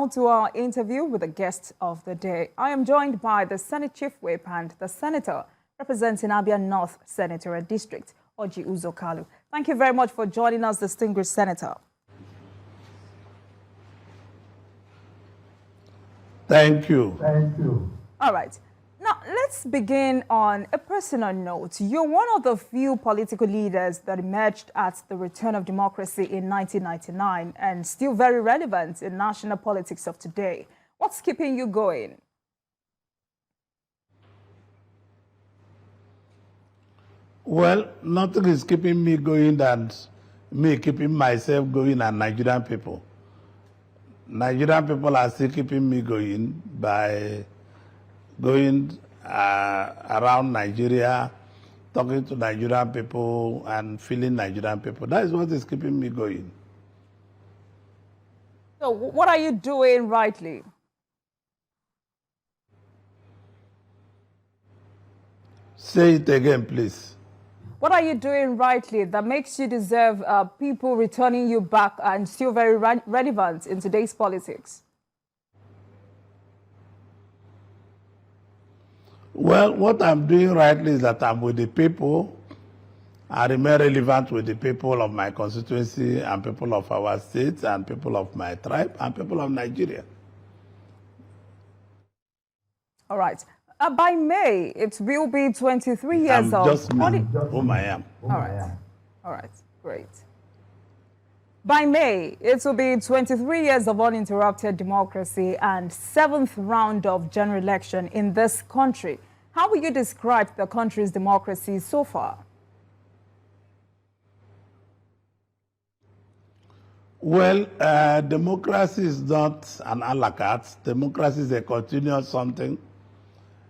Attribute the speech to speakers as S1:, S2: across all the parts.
S1: now to our interview with the guest of the day. I am joined by the Senate Chief Whip and the Senator representing Abia North Senatorial District, Orji Uzor Kalu. Thank you very much for joining us, distinguished Senator.
S2: Thank you.
S3: Thank you.
S1: All right. Now, let's begin on a personal note. You're one of the few political leaders that emerged at the return of democracy in 1999 and still very relevant in national politics of today. What's keeping you going?
S2: Well, nothing is keeping me going than me keeping myself going and Nigerian people. Nigerian people are still keeping me going by going around Nigeria, talking to Nigerian people and feeling Nigerian people. That is what is keeping me going.
S1: So what are you doing rightly?
S2: Say it again, please.
S1: What are you doing rightly that makes you deserve people returning you back and still very relevant in today's politics?
S2: Well, what I'm doing rightly is that I'm with the people. I remain relevant with the people of my constituency and people of our state and people of my tribe and people of Nigeria.
S1: All right. By May, it will be 23 years
S2: I'm
S1: of...
S2: just me, whom I am.
S1: All right. All right. Great. By May, it will be 23 years of uninterrupted democracy and 7th round of general election in this country. How will you describe the country's democracy so far?
S2: Well, democracy is not an a la carte. Democracy is a continuous something.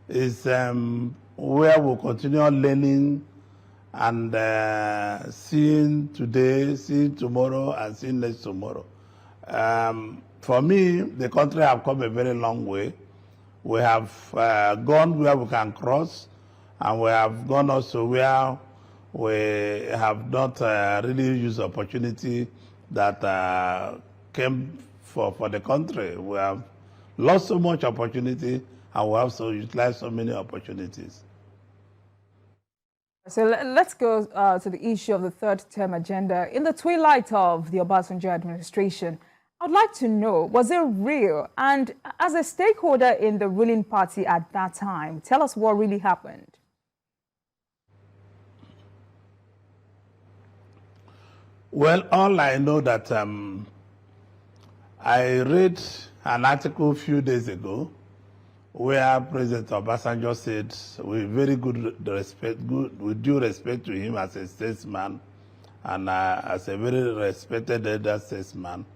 S2: It's where we continue learning and seeing today, seeing tomorrow, and seeing next tomorrow. For me, the country have come a very long way. We have gone where we can cross, and we have gone also where we have not really used opportunity that came for the country. We have lost so much opportunity, and we have so utilized so many opportunities.
S1: So let's go to the issue of the third term agenda. In the twilight of the Obasanjo administration, I'd like to know, was it real? And as a stakeholder in the ruling party at that time, tell us what really happened.
S2: Well, all I know that I read an article a few days ago where President Obasanjo said, with very good due respect to him as a statesman and as a very respected elder statesman,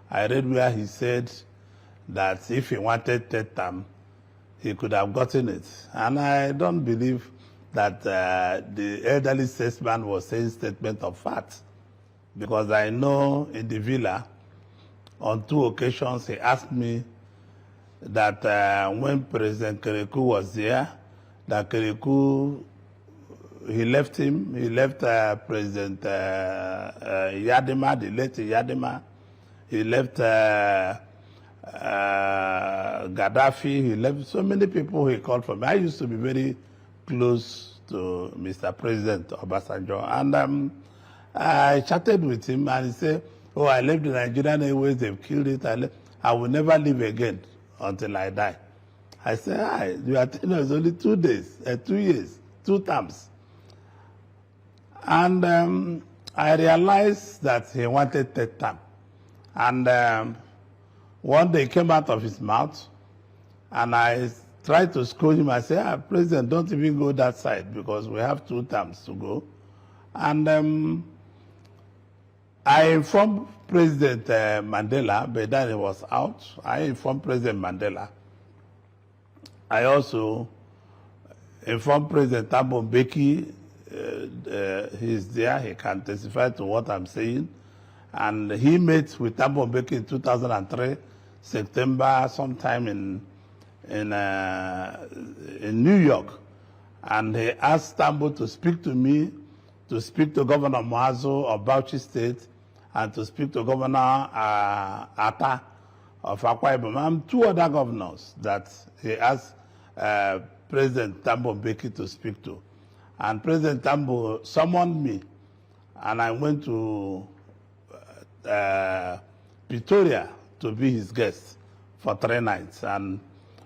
S2: I read where he said that if he wanted third term, he could have gotten it. And I don't believe that the elderly statesman was saying statement of fact, because I know in the villa, on 2 occasions, he asked me that when President Kerekou was there, that Kerekou, he left him, he left President Yadima, the late Yadima, he left Gaddafi, he left so many people he called for me. I used to be very close to Mr. President Obasanjo, and I chatted with him and he said, oh, I left the Nigerian Airways, they've killed it, I will never leave again until I die. I said, hi, you are telling us only 2 days, 2 years, 2 terms. And I realized that he wanted third term. And one day it came out of his mouth, and I tried to scold him. I said, President, don't even go that side because we have 2 terms to go. And I informed President Mandela, but then he was out. I informed President Mandela. I also informed President Thabo Mbeki. He's there, he can testify to what I'm saying. And he met with Thabo Mbeki in 2003, September, sometime in New York. And he asked Thabo to speak to me, to speak to Governor Muazu of Bauchi State, and to speak to Governor Atta of Akwa Ibom and 2 other governors that he asked President Thabo Mbeki to speak to. And President Thabo summoned me, and I went to Pretoria to be his guest for 3 nights. And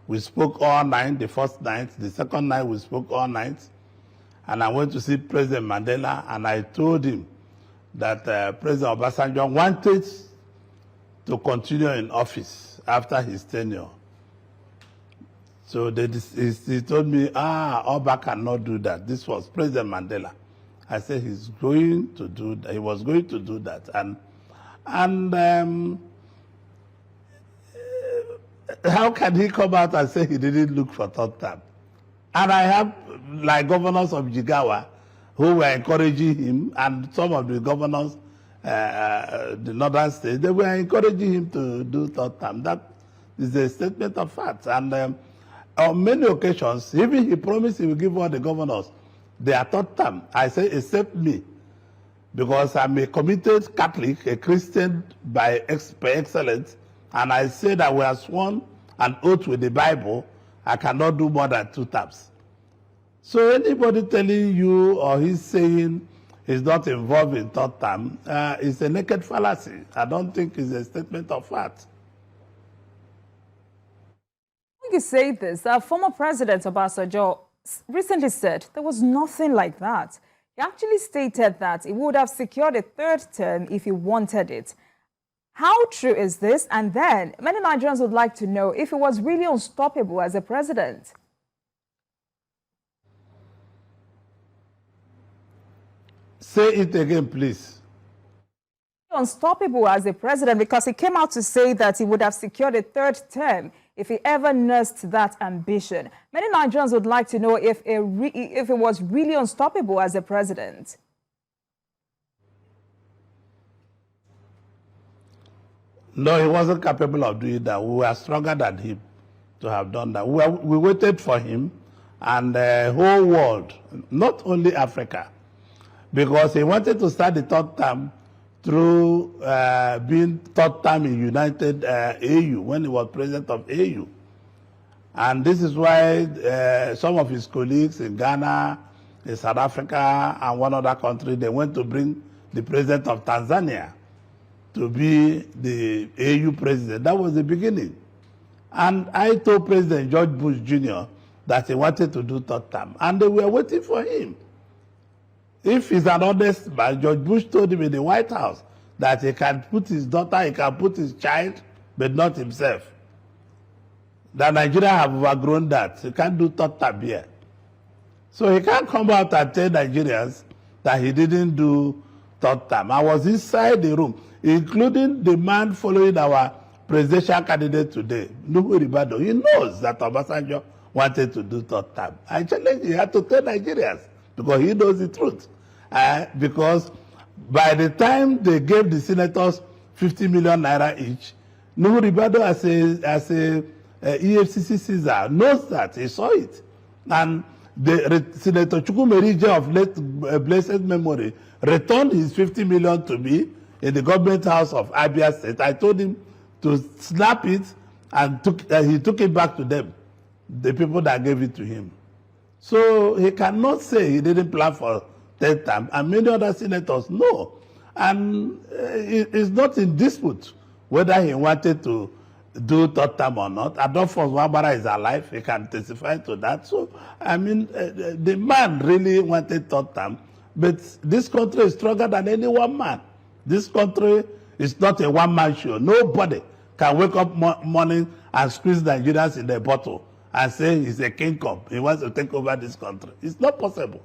S2: we spoke all night, the first night. The second night, we spoke all night. And I went to see President Mandela, and I told him that President Obasanjo wanted to continue in office after his tenure. So he told me, Oba cannot do that. This was President Mandela. I said he's going to do that. He was going to do that. And how can he come out and say he didn't look for 3rd term? And I have, like, governors of Jigawa who were encouraging him, and some of the governors, the northern states, they were encouraging him to do 3rd term. That is a statement of fact. And on many occasions, even he promised he will give all the governors their 3rd term. I say, except me, because I'm a committed Catholic, a Christian by excellence, and I say that we have sworn an oath with the Bible, I cannot do more than 2 terms. So anybody telling you or he's saying he's not involved in 3rd term is a naked fallacy. I don't think it's a statement of fact.
S1: When you say this, former President Obasanjo recently said there was nothing like that. He actually stated that he would have secured a 3rd term if he wanted it. How true is this? And then many Nigerians would like to know if he was really unstoppable as a president.
S2: Say it again, please.
S1: Unstoppable as a president, because he came out to say that he would have secured a 3rd term if he ever nursed that ambition. Many Nigerians would like to know if he was really unstoppable as a president.
S2: No, he wasn't capable of doing that. We were stronger than him to have done that. We waited for him, and the whole world, not only Africa, because he wanted to start the 3rd term through being 3rd term in United AU, when he was president of AU. And this is why some of his colleagues in Ghana, in South Africa, and one other country, they went to bring the president of Tanzania to be the AU president. That was the beginning. And I told President George Bush Jr. that he wanted to do 3rd term, and they were waiting for him. If he's an honest man, George Bush told him in the White House that he can put his daughter, he can put his child, but not himself. That Nigeria have overgrown that. He can't do 3rd term here. So he can't come out and tell Nigerians that he didn't do 3rd term. I was inside the room, including the man following our presidential candidate today, Nuhu Ribado. He knows that Obasanjo wanted to do 3rd term. I challenge he had to tell Nigerians, because he knows the truth. Because by the time they gave the senators 50 million naira each, Nuhu Ribado as a EFCC Caesar knows that, he saw it. And the Senator Chukwumerije of blessed memory returned his 50 million to me in the government house of Abia State. I told him to snap it, and he took it back to them, the people that gave it to him. So he cannot say he didn't plan for 3rd term, and many other senators know. And it's not in dispute whether he wanted to do 3rd term or not. Adolphus Wabara is alive, he can testify to that. So, I mean, the man really wanted 3rd term, but this country is stronger than any one man. This country is not a one-man show. Nobody can wake up morning and squeeze Nigerians in a bottle and say he's a kingdom. He wants to take over this country. It's not possible.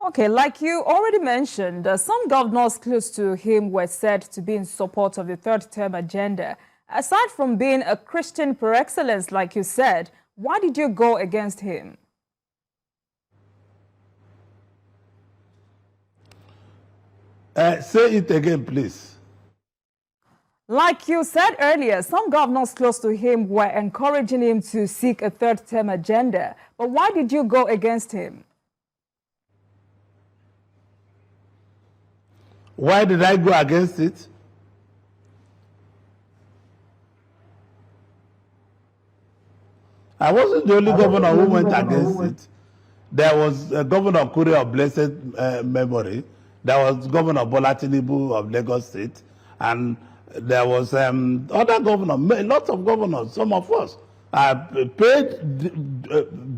S1: Okay, like you already mentioned, some governors close to him were said to be in support of the 3rd term agenda. Aside from being a Christian par excellence, like you said, why did you go against him?
S2: Say it again, please.
S1: Like you said earlier, some governors close to him were encouraging him to seek a 3rd term agenda. But why did you go against him?
S2: Why did I go against it? I wasn't the only governor who went against it. There was Governor Kure of blessed memory. There was Governor Bola Tinubu of Lagos State. And there was other governors, lots of governors, some of us paid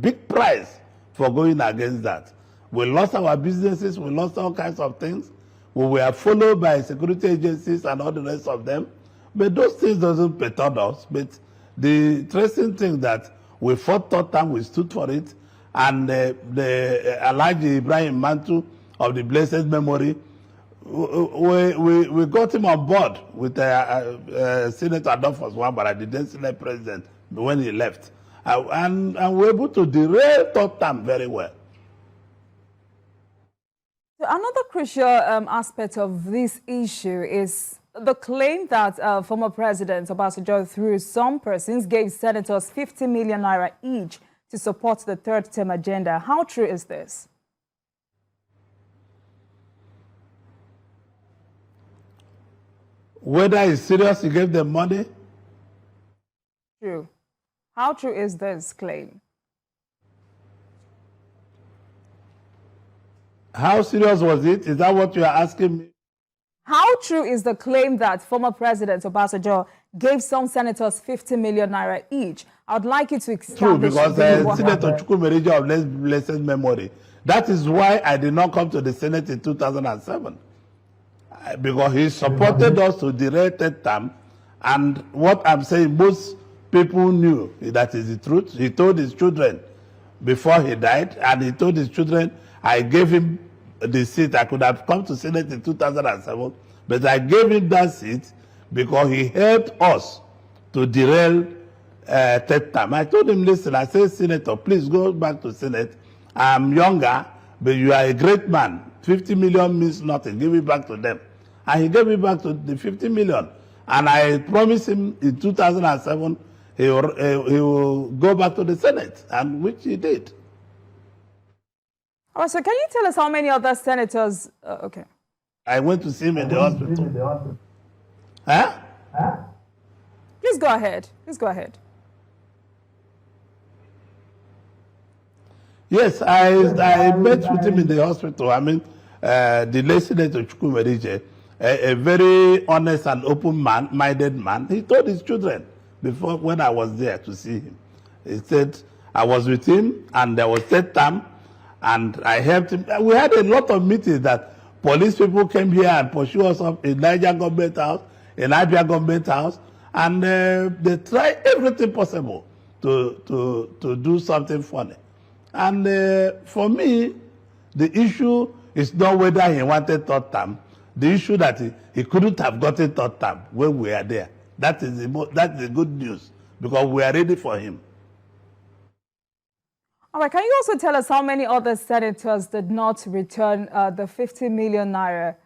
S2: big price for going against that. We lost our businesses, we lost all kinds of things. We were followed by security agencies and all the rest of them. But those things doesn't perturb us. But the interesting thing that we fought third time, we stood for it, and the Alhaji Ibrahim Mantu of the blessed memory, we got him on board with Senator Adolphus Wambara, the then Senate President, when he left. And we were able to derail third term very well.
S1: Another crucial aspect of this issue is the claim that former President Obasanjo, through some persons, gave senators 50 million naira each to support the third term agenda. How true is this?
S2: Whether it's serious, he gave them money?
S1: True. How true is this claim?
S2: How serious was it? Is that what you are asking me?
S1: How true is the claim that former President Obasanjo gave some senators 50 million naira each? I would like you to establish.
S2: True, because Senator Chukwumerija of blessed memory. That is why I did not come to the Senate in 2007. Because he supported us to derail third term. And what I'm saying, most people knew that is the truth. He told his children before he died, and he told his children, I gave him the seat. I could have come to Senate in 2007, but I gave him that seat because he helped us to derail third term. I told him, listen, I said, Senator, please go back to Senate. I'm younger, but you are a great man. 50 million means nothing. Give it back to them. And he gave me back to the 50 million. And I promised him in 2007 he will go back to the Senate, and which he did.
S1: All right, so can you tell us how many other senators? Okay.
S2: I went to see him in the hospital. Huh?
S1: Please go ahead. Please go ahead.
S2: Yes, I met with him in the hospital. I mean, the late Senator Chukwumerija, a very honest and open-minded man. He told his children before, when I was there to see him, he said, I was with him, and there was third term, and I helped him. We had a lot of meetings that police people came here and pursued us up in Niger Government House, in Abia Government House, and they tried everything possible to do something funny. And for me, the issue is not whether he wanted third term. The issue that he couldn't have gotten third term when we are there. That's the good news, because we are ready for him.
S1: All right, can you also tell us how many other senators did not return the 50 million naira?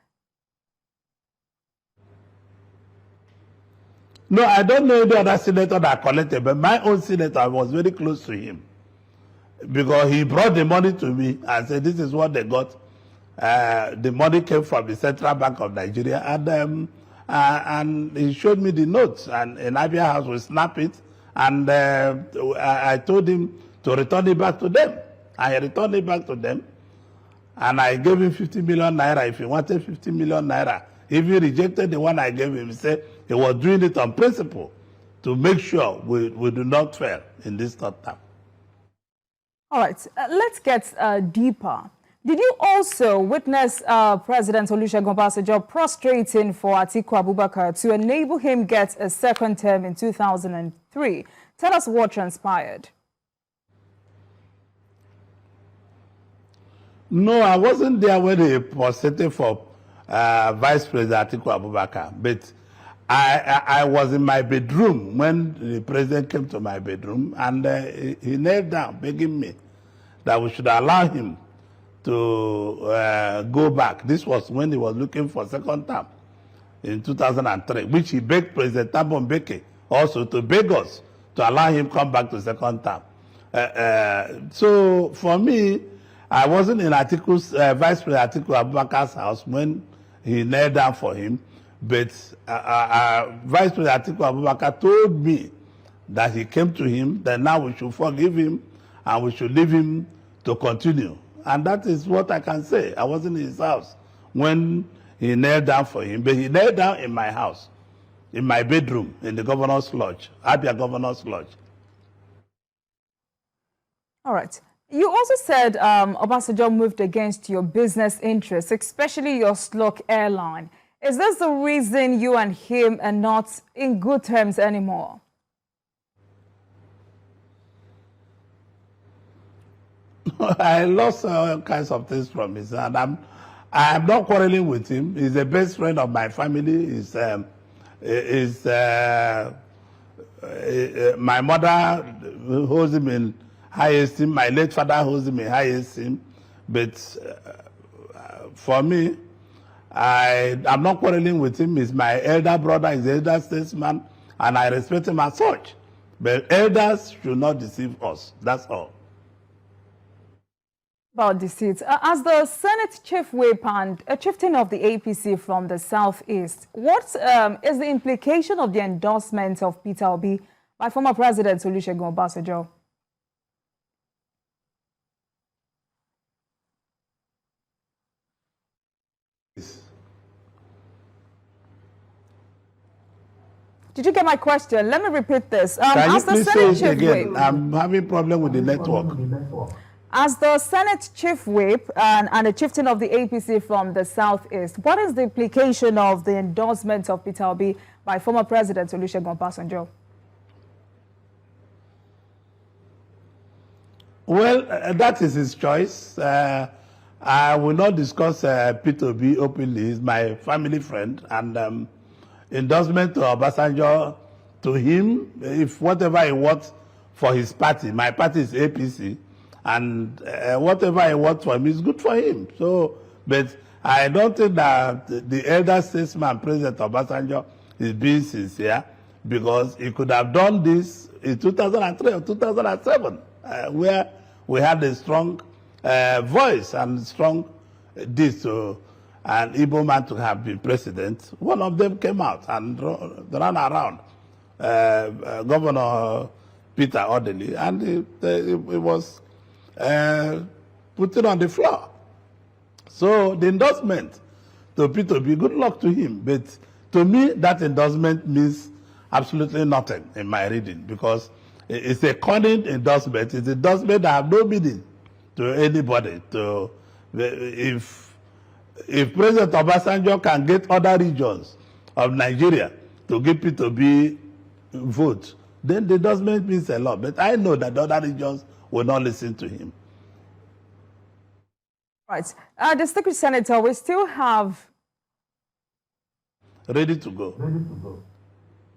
S2: No, I don't know the other senator that collected, but my own senator, I was very close to him, because he brought the money to me and said, this is what they got. The money came from the Central Bank of Nigeria, and he showed me the notes, and in Abia House we snapped it, and I told him to return it back to them. I returned it back to them, and I gave him 50 million naira if he wanted 50 million naira. If he rejected the one I gave him, he said he was doing it on principle to make sure we do not fail in this third term.
S1: All right, let's get deeper. Did you also witness President Olusegun Obasanjo prostrating for Atiku Abubakar to enable him get a second term in 2003? Tell us what transpired.
S2: No, I wasn't there when he prostrated for Vice President Atiku Abubakar, but I was in my bedroom when the president came to my bedroom, and he knelt down begging me that we should allow him to go back. This was when he was looking for second term in 2003, which he begged President Thabo Mbeki also to beg us to allow him come back to second term. So for me, I wasn't in Vice President Atiku Abubakar's house when he knelt down for him, but Vice President Atiku Abubakar told me that he came to him, then now we should forgive him and we should leave him to continue. And that is what I can say. I wasn't in his house when he knelt down for him, but he knelt down in my house, in my bedroom, in the governor's lodge, Abia Governor's Lodge.
S1: All right. You also said Obasanjo moved against your business interests, especially your Slok airline. Is this the reason you and him are not in good terms anymore?
S2: I lost all kinds of things from him, and I'm not quarreling with him. He's the best friend of my family. My mother holds him in high esteem. My late father holds him in high esteem. But for me, I'm not quarreling with him. He's my elder brother. He's the elder statesman, and I respect him as such. But elders should not deceive us. That's all.
S1: About deceit. As the Senate Chief Whip and a chieftain of the APC from the Southeast, what is the implication of the endorsement of Peter Obi by former President Olusegun Obasanjo? Did you get my question? Let me repeat this.
S2: Can you please say it again? I'm having problem with the network.
S1: As the Senate Chief Whip and a chieftain of the APC from the Southeast, what is the implication of the endorsement of Peter Obi by former President Olusegun Obasanjo?
S2: Well, that is his choice. I will not discuss Peter Obi openly. He's my family friend, and endorsement to Obasanjo, to him, if whatever he wants for his party, my party is APC, and whatever he wants for him is good for him. So, but I don't think that the elder statesman, President Obasanjo, is being sincere, because he could have done this in 2003 or 2007, where we had a strong voice and strong this to an Igbo man to have been president. One of them came out and ran around, Governor Peter Obi, and it was put it on the floor. So the endorsement to Peter Obi, good luck to him. But to me, that endorsement means absolutely nothing in my reading, because it's a cunning endorsement. It's an endorsement that have no meaning to anybody. If President Obasanjo can get other regions of Nigeria to give Peter Obi vote, then the endorsement means a lot. But I know that the other regions will not listen to him.
S1: Right. Distinguished Senator, we still have...
S2: Ready to go.